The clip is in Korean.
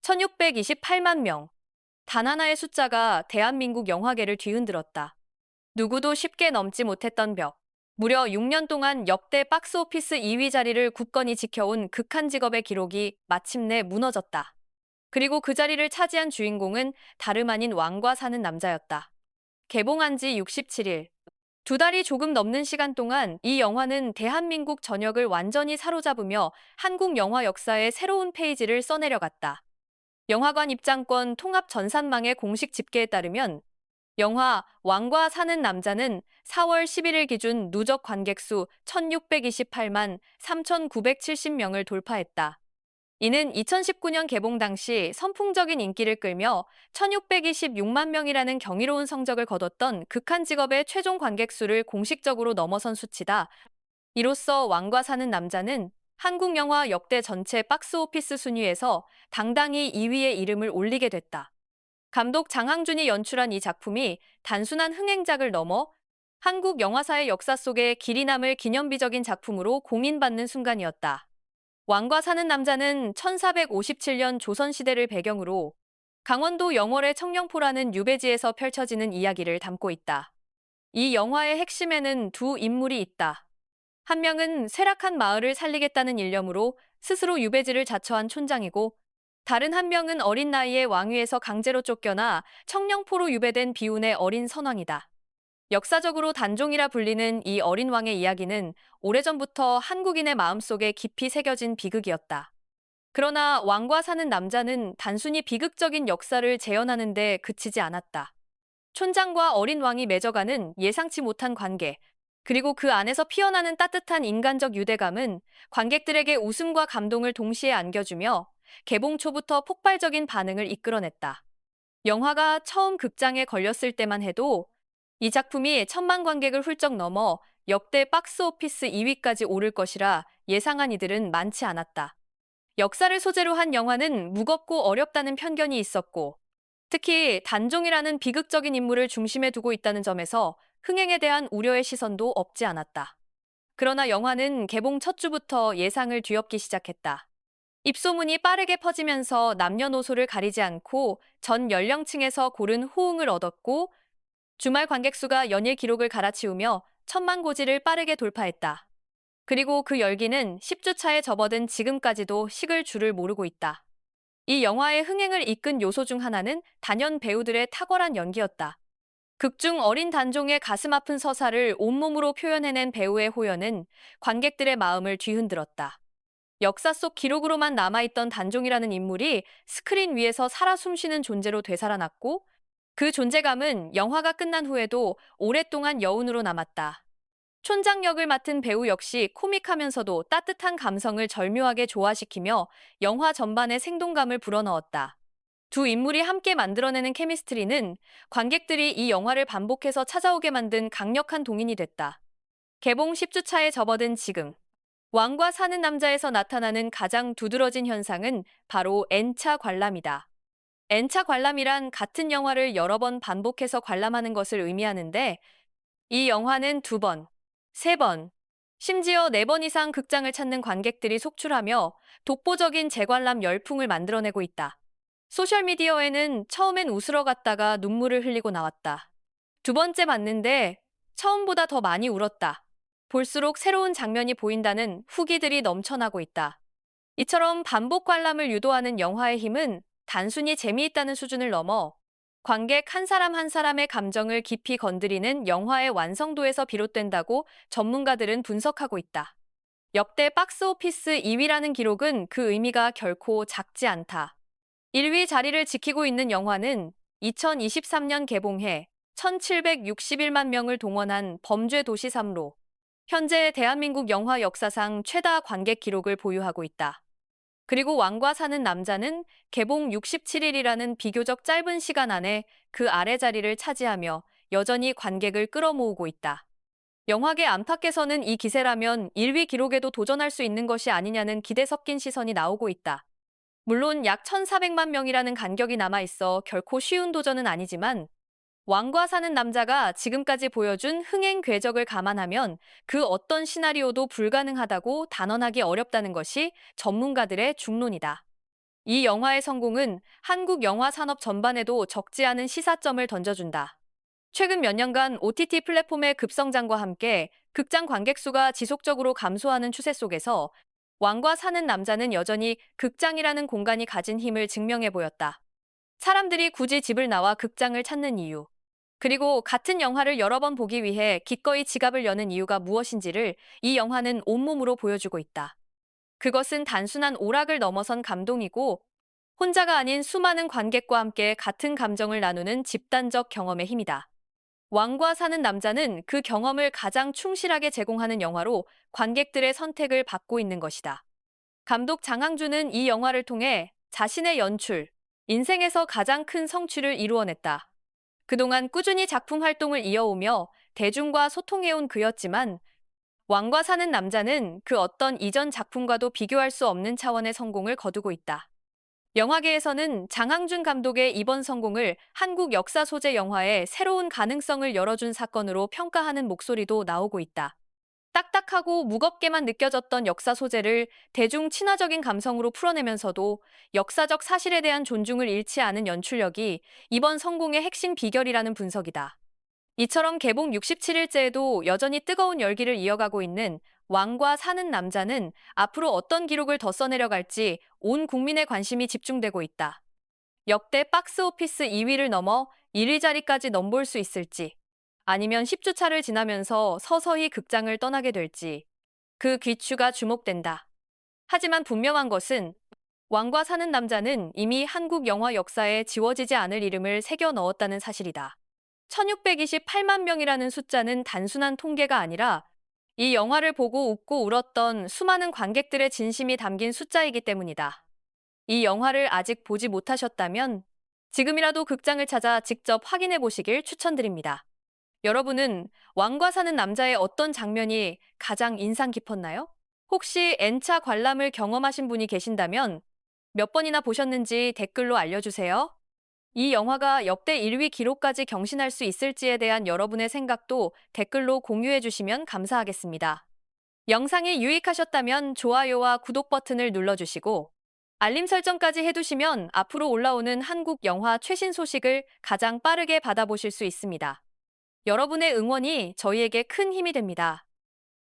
1628만 명. 단 하나의 숫자가 대한민국 영화계를 뒤흔들었다. 누구도 쉽게 넘지 못했던 벽. 무려 6년 동안 역대 박스오피스 2위 자리를 굳건히 지켜온 극한 직업의 기록이 마침내 무너졌다. 그리고 그 자리를 차지한 주인공은 다름 아닌 왕과 사는 남자였다. 개봉한 지 67일. 두 달이 조금 넘는 시간 동안 이 영화는 대한민국 전역을 완전히 사로잡으며 한국 영화 역사의 새로운 페이지를 써내려갔다. 영화관 입장권 통합 전산망의 공식 집계에 따르면 영화 왕과 사는 남자는 4월 11일 기준 누적 관객 수 1628만 3970명을 돌파했다. 이는 2019년 개봉 당시 선풍적인 인기를 끌며 1626만 명이라는 경이로운 성적을 거뒀던 극한 직업의 최종 관객 수를 공식적으로 넘어선 수치다. 이로써 왕과 사는 남자는 한국 영화 역대 전체 박스오피스 순위에서 당당히 2위에 이름을 올리게 됐다. 감독 장항준이 연출한 이 작품이 단순한 흥행작을 넘어 한국 영화사의 역사 속에 길이 남을 기념비적인 작품으로 공인받는 순간이었다. 왕과 사는 남자는 1457년 조선시대를 배경으로 강원도 영월의 청령포라는 유배지에서 펼쳐지는 이야기를 담고 있다. 이 영화의 핵심에는 두 인물이 있다. 한 명은 쇠락한 마을을 살리겠다는 일념으로 스스로 유배지를 자처한 촌장이고, 다른 한 명은 어린 나이에 왕위에서 강제로 쫓겨나 청령포로 유배된 비운의 어린 선왕이다. 역사적으로 단종이라 불리는 이 어린 왕의 이야기는 오래전부터 한국인의 마음속에 깊이 새겨진 비극이었다. 그러나 왕과 사는 남자는 단순히 비극적인 역사를 재현하는 데 그치지 않았다. 촌장과 어린 왕이 맺어가는 예상치 못한 관계, 그리고 그 안에서 피어나는 따뜻한 인간적 유대감은 관객들에게 웃음과 감동을 동시에 안겨주며 개봉 초부터 폭발적인 반응을 이끌어냈다. 영화가 처음 극장에 걸렸을 때만 해도 이 작품이 1,000만 관객을 훌쩍 넘어 역대 박스오피스 2위까지 오를 것이라 예상한 이들은 많지 않았다. 역사를 소재로 한 영화는 무겁고 어렵다는 편견이 있었고, 특히 단종이라는 비극적인 인물을 중심에 두고 있다는 점에서 흥행에 대한 우려의 시선도 없지 않았다. 그러나 영화는 개봉 첫 주부터 예상을 뒤엎기 시작했다. 입소문이 빠르게 퍼지면서 남녀노소를 가리지 않고 전 연령층에서 고른 호응을 얻었고, 주말 관객 수가 연일 기록을 갈아치우며 1,000만 고지를 빠르게 돌파했다. 그리고 그 열기는 10주 차에 접어든 지금까지도 식을 줄을 모르고 있다. 이 영화의 흥행을 이끈 요소 중 하나는 단연 배우들의 탁월한 연기였다. 극중 어린 단종의 가슴 아픈 서사를 온몸으로 표현해낸 배우의 호연은 관객들의 마음을 뒤흔들었다. 역사 속 기록으로만 남아있던 단종이라는 인물이 스크린 위에서 살아 숨쉬는 존재로 되살아났고, 그 존재감은 영화가 끝난 후에도 오랫동안 여운으로 남았다. 촌장 역을 맡은 배우 역시 코믹하면서도 따뜻한 감성을 절묘하게 조화시키며 영화 전반에 생동감을 불어넣었다. 두 인물이 함께 만들어내는 케미스트리는 관객들이 이 영화를 반복해서 찾아오게 만든 강력한 동인이 됐다. 개봉 10주 차에 접어든 지금, 왕과 사는 남자에서 나타나는 가장 두드러진 현상은 바로 N차 관람이다. N차 관람이란 같은 영화를 여러 번 반복해서 관람하는 것을 의미하는데, 이 영화는 2번, 3번, 심지어 4번 이상 극장을 찾는 관객들이 속출하며 독보적인 재관람 열풍을 만들어내고 있다. 소셜미디어에는 처음엔 웃으러 갔다가 눈물을 흘리고 나왔다. 두 번째 봤는데 처음보다 더 많이 울었다. 볼수록 새로운 장면이 보인다는 후기들이 넘쳐나고 있다. 이처럼 반복 관람을 유도하는 영화의 힘은 단순히 재미있다는 수준을 넘어 관객 한 사람 한 사람의 감정을 깊이 건드리는 영화의 완성도에서 비롯된다고 전문가들은 분석하고 있다. 역대 박스오피스 2위라는 기록은 그 의미가 결코 작지 않다. 1위 자리를 지키고 있는 영화는 2023년 개봉해 1,761만 명을 동원한 범죄도시 3로 현재 대한민국 영화 역사상 최다 관객 기록을 보유하고 있다. 그리고 왕과 사는 남자는 개봉 67일이라는 비교적 짧은 시간 안에 그 아래 자리를 차지하며 여전히 관객을 끌어모으고 있다. 영화계 안팎에서는 이 기세라면 1위 기록에도 도전할 수 있는 것이 아니냐는 기대 섞인 시선이 나오고 있다. 물론 약 1,400만 명이라는 간격이 남아있어 결코 쉬운 도전은 아니지만, 왕과 사는 남자가 지금까지 보여준 흥행 궤적을 감안하면 그 어떤 시나리오도 불가능하다고 단언하기 어렵다는 것이 전문가들의 중론이다. 이 영화의 성공은 한국 영화 산업 전반에도 적지 않은 시사점을 던져준다. 최근 몇 년간 OTT 플랫폼의 급성장과 함께 극장 관객 수가 지속적으로 감소하는 추세 속에서 왕과 사는 남자는 여전히 극장이라는 공간이 가진 힘을 증명해 보였다. 사람들이 굳이 집을 나와 극장을 찾는 이유, 그리고 같은 영화를 여러 번 보기 위해 기꺼이 지갑을 여는 이유가 무엇인지를 이 영화는 온몸으로 보여주고 있다. 그것은 단순한 오락을 넘어선 감동이고, 혼자가 아닌 수많은 관객과 함께 같은 감정을 나누는 집단적 경험의 힘이다. 왕과 사는 남자는 그 경험을 가장 충실하게 제공하는 영화로 관객들의 선택을 받고 있는 것이다. 감독 장항준은 이 영화를 통해 자신의 연출, 인생에서 가장 큰 성취를 이루어냈다. 그동안 꾸준히 작품 활동을 이어오며 대중과 소통해온 그였지만, 왕과 사는 남자는 그 어떤 이전 작품과도 비교할 수 없는 차원의 성공을 거두고 있다. 영화계에서는 장항준 감독의 이번 성공을 한국 역사 소재 영화의 새로운 가능성을 열어준 사건으로 평가하는 목소리도 나오고 있다. 딱딱하고 무겁게만 느껴졌던 역사 소재를 대중 친화적인 감성으로 풀어내면서도 역사적 사실에 대한 존중을 잃지 않은 연출력이 이번 성공의 핵심 비결이라는 분석이다. 이처럼 개봉 67일째에도 여전히 뜨거운 열기를 이어가고 있는 왕과 사는 남자는 앞으로 어떤 기록을 더 써내려갈지 온 국민의 관심이 집중되고 있다. 역대 박스오피스 2위를 넘어 1위 자리까지 넘볼 수 있을지, 아니면 10주차를 지나면서 서서히 극장을 떠나게 될지, 그 귀추가 주목된다. 하지만 분명한 것은 왕과 사는 남자는 이미 한국 영화 역사에 지워지지 않을 이름을 새겨 넣었다는 사실이다. 1628만 명이라는 숫자는 단순한 통계가 아니라 이 영화를 보고 웃고 울었던 수많은 관객들의 진심이 담긴 숫자이기 때문이다. 이 영화를 아직 보지 못하셨다면 지금이라도 극장을 찾아 직접 확인해 보시길 추천드립니다. 여러분은 왕과 사는 남자의 어떤 장면이 가장 인상 깊었나요? 혹시 N차 관람을 경험하신 분이 계신다면 몇 번이나 보셨는지 댓글로 알려주세요. 이 영화가 역대 1위 기록까지 경신할 수 있을지에 대한 여러분의 생각도 댓글로 공유해 주시면 감사하겠습니다. 영상이 유익하셨다면 좋아요와 구독 버튼을 눌러주시고 알림 설정까지 해두시면 앞으로 올라오는 한국 영화 최신 소식을 가장 빠르게 받아보실 수 있습니다. 여러분의 응원이 저희에게 큰 힘이 됩니다.